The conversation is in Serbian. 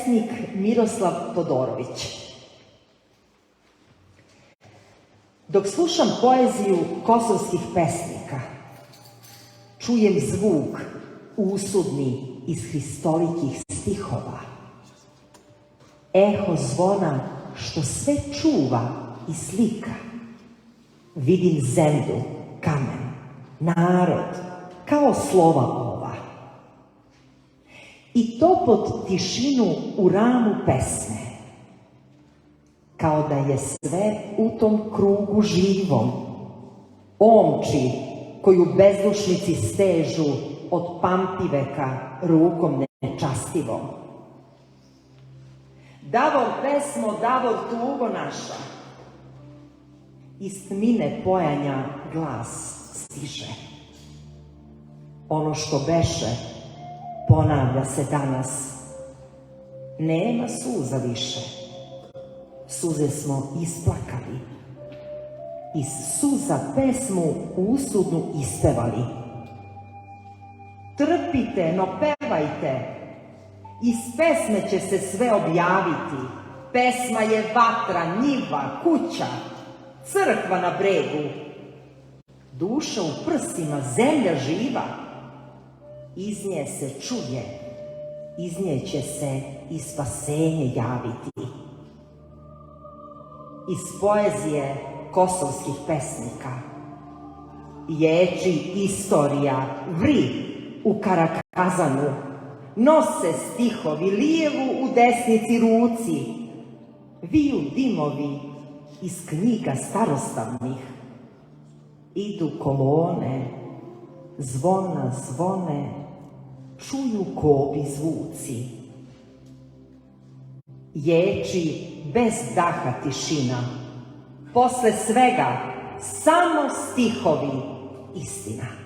pesnik Miroslav Todorović. Dok slušam poeziju kosovskih pesnika, čujem zvuk usudni iz hristolikih stihova, eho zvona što sve čuva i slika. Vidim zemlju, kamen, narod, kao slova ova. I to pod tišinu u ramu pesme, kao da je sve u tom krugu živom, omči koju bezdušnici stežu od pamtiveka rukom nečastivom. Davor pesmo, Davor tugo naša, iz tmine pojanja glas stiže. Ono što beše, ponavlja se danas. Nema suza više, suze smo isplakali. Iz suza pesmu usudnu ispevali. Trpite, no pevajte, iz pesme će se sve objaviti. Pesma je vatra, njiva, kuća, crkva na bregu. Duša u prsima, zemlja živa. Iz nje se čuje, iz nje će se i spasenje javiti. Iz poezije kosovskih pesnika ječi istorija, vri u Karakazanu, nose stihovi lijevu u desnici ruci, viju dimovi iz knjiga starostavnih, idu kolone, zvona zvone, čuju kobi zvuci. Ječi bez daha tišina, posle svega samo stihovi, istina.